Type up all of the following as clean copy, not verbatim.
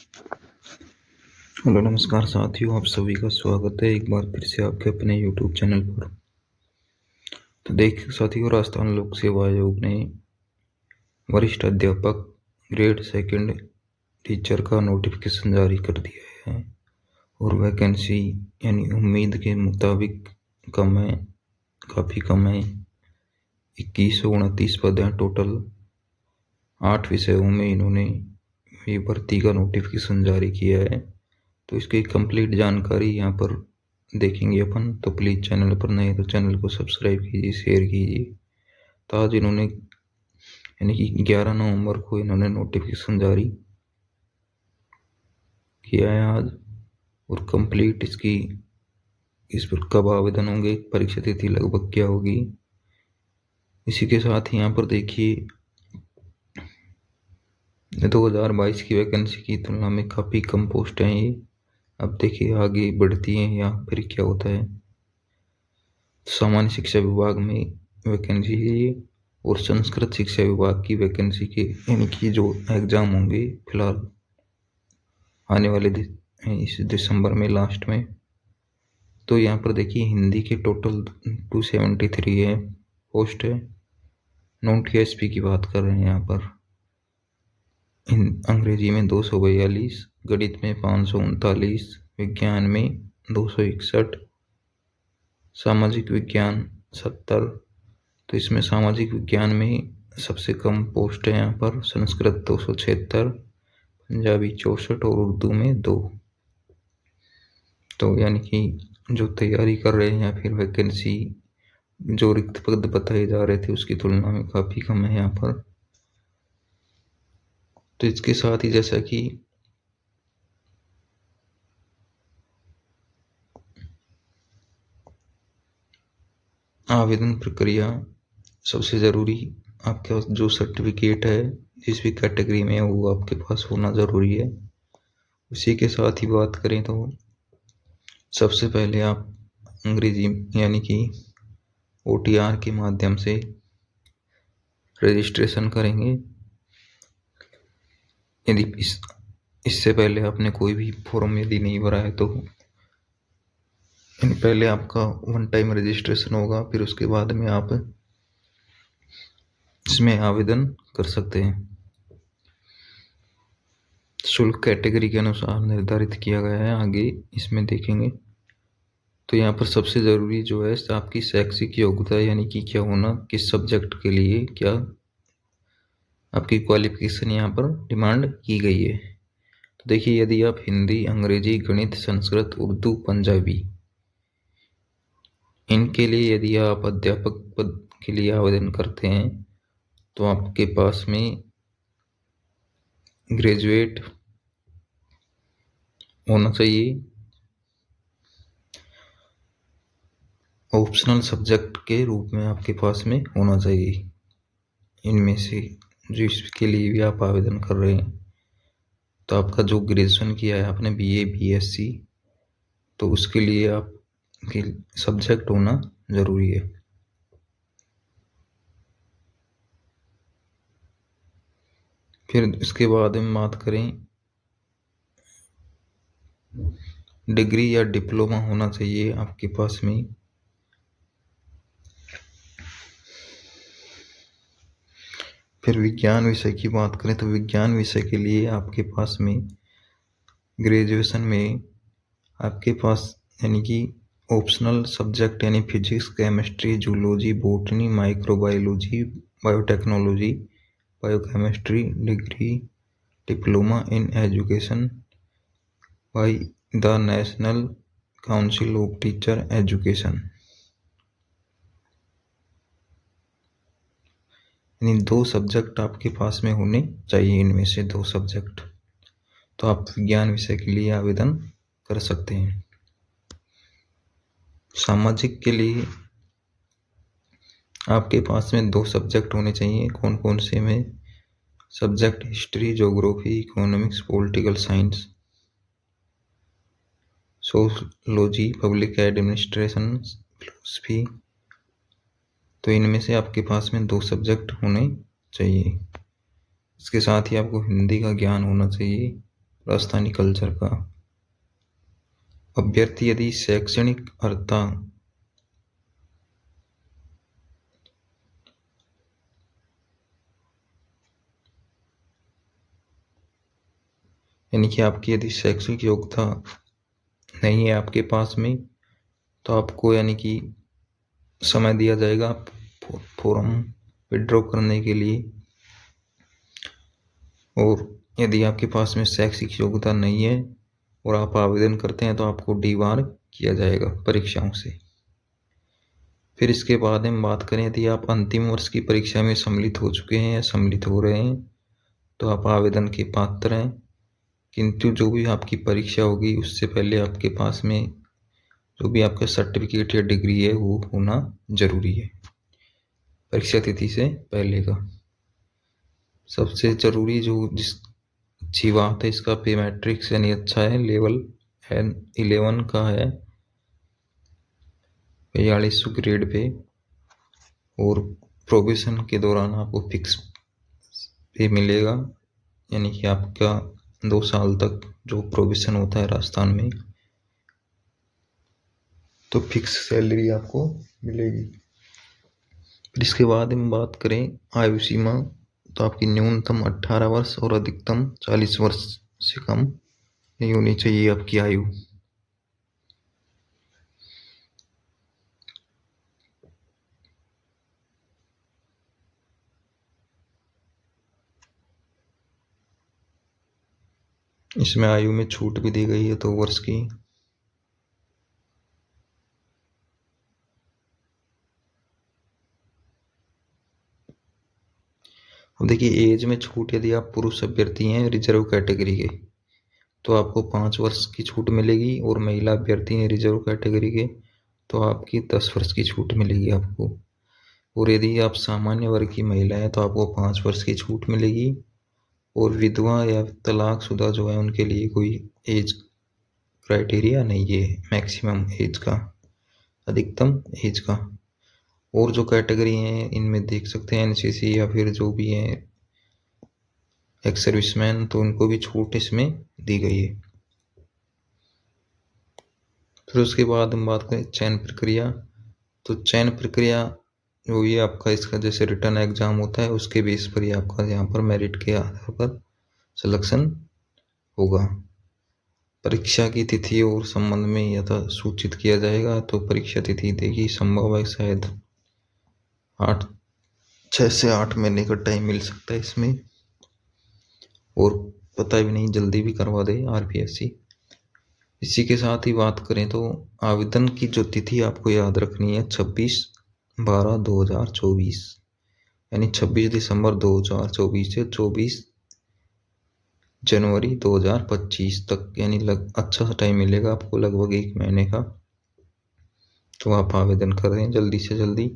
Hello नमस्कार साथियों, आप सभी का स्वागत है एक बार फिर से आपके अपने यूट्यूब चैनल पर। तो देखिए साथियों, राजस्थान लोक सेवा आयोग ने वरिष्ठ अध्यापक ग्रेड सेकंड टीचर का नोटिफिकेशन जारी कर दिया है और वैकेंसी यानी उम्मीद के मुताबिक काफ़ी कम है। 2129 पद हैं टोटल। 8 विषयों में इन्होंने ये भर्ती का नोटिफिकेशन जारी किया है। तो इसकी कंप्लीट जानकारी यहाँ पर देखेंगे अपन। तो प्लीज़ चैनल पर नए तो चैनल को सब्सक्राइब कीजिए, शेयर कीजिए। तो आज इन्होंने यानी कि 11 नवंबर को इन्होंने नोटिफिकेशन जारी किया है आज। और कंप्लीट इस पर कब आवेदन होंगे, परीक्षा तिथि लगभग क्या होगी, इसी के साथ ही यहाँ पर देखिए 2022 की वैकेंसी की तुलना में काफ़ी कम पोस्ट हैं ये। अब देखिए आगे बढ़ती हैं या फिर क्या होता है। सामान्य शिक्षा विभाग में वैकेंसी है ये, और संस्कृत शिक्षा विभाग की वैकेंसी के यानी कि जो एग्ज़ाम होंगे फिलहाल आने वाले इस दिसंबर में लास्ट में। तो यहाँ पर देखिए हिंदी के टोटल 273 है पोस्ट है। नॉन टीएसपी की बात कर रहे हैं यहाँ पर। अंग्रेजी में 242, गणित में 539, विज्ञान में 261, सामाजिक विज्ञान 70। तो इसमें सामाजिक विज्ञान में सबसे कम पोस्ट है यहाँ पर। संस्कृत 276, पंजाबी 64 और उर्दू में 2। तो यानी कि जो तैयारी कर रहे हैं या फिर वैकेंसी जो रिक्त पद बताए जा रहे थे उसकी तुलना में काफ़ी कम है यहाँ पर। तो इसके साथ ही जैसा कि आवेदन प्रक्रिया, सबसे ज़रूरी आपके पास जो सर्टिफिकेट है जिस भी कैटेगरी में है वो आपके पास होना ज़रूरी है। उसी के साथ ही बात करें तो सबसे पहले आप अंग्रेजी यानी कि OTR के माध्यम से रजिस्ट्रेशन करेंगे। यदि इससे पहले आपने कोई भी फॉर्म यदि नहीं भरा है तो पहले आपका 1 टाइम रजिस्ट्रेशन होगा, फिर उसके बाद में आप इसमें आवेदन कर सकते हैं। शुल्क कैटेगरी के अनुसार निर्धारित किया गया है, आगे इसमें देखेंगे। तो यहाँ पर सबसे ज़रूरी जो है आपकी शैक्षिक योग्यता यानी कि क्या होना, किस सब्जेक्ट के लिए क्या आपकी क्वालिफिकेशन यहाँ पर डिमांड की गई है। तो देखिए यदि आप हिंदी, अंग्रेजी, गणित, संस्कृत, उर्दू, पंजाबी इनके लिए यदि आप अध्यापक पद के लिए आवेदन करते हैं तो आपके पास में ग्रेजुएट होना चाहिए। ऑप्शनल सब्जेक्ट के रूप में आपके पास में होना चाहिए इनमें से जो इसके लिए भी आप आवेदन कर रहे हैं। तो आपका जो ग्रेजुएशन किया है आपने BA BSc, तो उसके लिए आपके सब्जेक्ट होना ज़रूरी है। फिर इसके बाद हम बात करें, डिग्री या डिप्लोमा होना चाहिए आपके पास में। फिर विज्ञान विषय की बात करें तो विज्ञान विषय के लिए आपके पास में ग्रेजुएशन में आपके पास यानी कि ऑप्शनल सब्जेक्ट यानी physics, chemistry, zoology, botany, microbiology, biotechnology, biochemistry, degree diploma in education by the national council of teacher education. यानी 2 सब्जेक्ट आपके पास में होने चाहिए, इनमें से 2 सब्जेक्ट। तो आप विज्ञान विषय के लिए आवेदन कर सकते हैं। सामाजिक के लिए आपके पास में 2 सब्जेक्ट होने चाहिए। कौन कौन से में? Subject history, geography, economics, political science, sociology, public administration, philosophy. तो इनमें से आपके पास में 2 सब्जेक्ट होने चाहिए। इसके साथ ही आपको हिंदी का ज्ञान होना चाहिए। राजस्थानी कल्चर का। अभ्यर्थी यदि शैक्षणिक अर्हता यानी कि आपकी यदि शैक्षणिक योग्यता नहीं है आपके पास में, तो आपको यानी कि समय दिया जाएगा फॉर्म विड्रॉ करने के लिए। और यदि आपके पास में शैक्षिक योग्यता नहीं है और आप आवेदन करते हैं तो आपको डीबार किया जाएगा परीक्षाओं से। फिर इसके बाद हम बात करें, यदि आप अंतिम वर्ष की परीक्षा में सम्मिलित हो चुके हैं या सम्मिलित हो रहे हैं तो आप आवेदन के पात्र हैं, किंतु जो भी आपकी परीक्षा होगी उससे पहले आपके पास में जो भी आपका सर्टिफिकेट या डिग्री है वो होना जरूरी है परीक्षा तिथि से पहले का। सबसे जरूरी जो जिस अच्छी बात है, इसका पे मैट्रिक्स यानी अच्छा है, लेवल है 11 का है, 4200 ग्रेड पे। और प्रोबेशन के दौरान आपको फिक्स पे मिलेगा, यानी कि आपका 2 साल तक जो प्रोबेशन होता है राजस्थान में, तो फिक्स सैलरी आपको मिलेगी। फिर इसके बाद हम बात करें आयु सीमा, तो आपकी न्यूनतम 18 वर्ष और अधिकतम 40 वर्ष से कम नहीं होनी चाहिए आपकी आयु। इसमें आयु में छूट भी दी गई है 2 वर्ष की। अब देखिए एज में छूट, यदि आप पुरुष अभ्यर्थी हैं रिजर्व कैटेगरी के तो आपको 5 वर्ष की छूट मिलेगी, और महिला अभ्यर्थी हैं रिजर्व कैटेगरी के तो आपकी 10 वर्ष की छूट मिलेगी आपको। और यदि आप सामान्य वर्ग की महिला हैं तो आपको 5 वर्ष की छूट मिलेगी। और विधवा या तलाकशुदा जो है उनके लिए कोई एज क्राइटेरिया नहीं है मैक्सिमम एज का, अधिकतम एज का। और जो कैटेगरी हैं इनमें देख सकते हैं एनसीसी या फिर जो भी हैं एक्स सर्विसमैन, तो उनको भी छूट इसमें दी गई है। फिर उसके बाद हम बात करें चयन प्रक्रिया, तो चयन प्रक्रिया जो ये आपका इसका जैसे रिटर्न एग्जाम होता है उसके बेस पर ही आपका यहाँ पर मेरिट के आधार पर सिलेक्शन होगा। परीक्षा की तिथि और संबंध में यथा सूचित किया जाएगा, तो परीक्षा तिथि देखिए संभव है शायद 6 से 8 महीने का टाइम मिल सकता है इसमें, और पता भी नहीं जल्दी भी करवा दे आरपीएससी। इसी के साथ ही बात करें तो आवेदन की जो तिथि आपको याद रखनी है 26/12/2024, यानी 26 दिसंबर 2024 से 24 जनवरी 2025 तक, यानी अच्छा सा टाइम मिलेगा आपको, लगभग 1 महीने का। तो आप आवेदन करें जल्दी से जल्दी।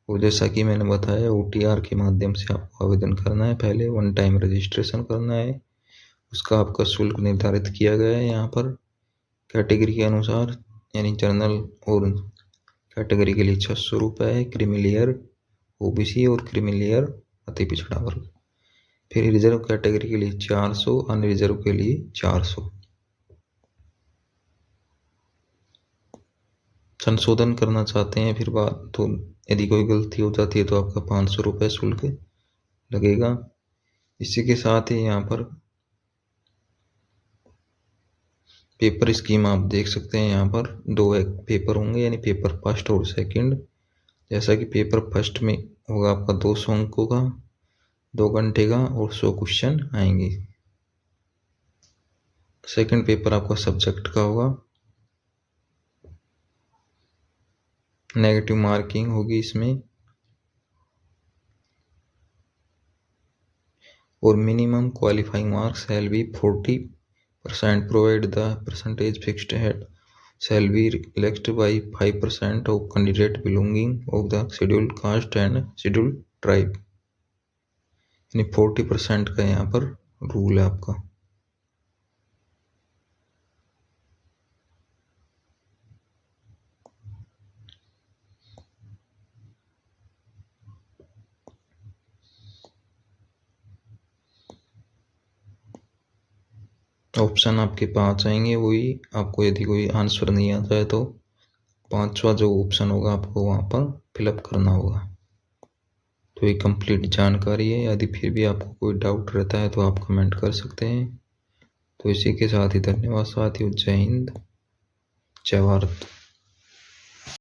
और जैसा कि मैंने बताया OTR के माध्यम से आपको आवेदन करना है, पहले 1 टाइम रजिस्ट्रेशन करना है, उसका आपका शुल्क निर्धारित किया गया है यहाँ पर कैटेगरी के अनुसार, यानी जनरल और कैटेगरी के लिए 600 रुपये है, क्रीमिलियर OBC और क्रीमिलियर अति पिछड़ा वर्ग। फिर रिजर्व कैटेगरी के लिए 400, अन्य रिजर्व के लिए 400। संशोधन करना चाहते हैं फिर बात, तो यदि कोई गलती हो जाती है तो आपका 500 रुपये शुल्क लगेगा। इसी के साथ ही यहाँ पर पेपर स्कीम आप देख सकते हैं, यहाँ पर 2 पेपर होंगे, यानी पेपर फर्स्ट और सेकंड। जैसा कि पेपर फर्स्ट में होगा आपका 200 अंकों का, 2 घंटे का, और 100 क्वेश्चन आएंगे। सेकंड पेपर आपका सब्जेक्ट का होगा, नेगेटिव मार्किंग होगी इसमें, और minimum qualifying marks shall be 40% provided the percentage fixed at shall be relaxed by 5% of candidate belonging of the scheduled caste and scheduled tribe, यानी 40% का यहाँ पर रूल है आपका। ऑप्शन आपके 5 आएंगे, वही आपको यदि कोई आंसर नहीं आता है तो 5वां जो ऑप्शन होगा आपको वहाँ पर फिलअप करना होगा। तो ये कंप्लीट जानकारी है। यदि फिर भी आपको कोई डाउट रहता है तो आप कमेंट कर सकते हैं। तो इसी के साथ ही धन्यवाद साथियों। जय हिंद, जय भारत।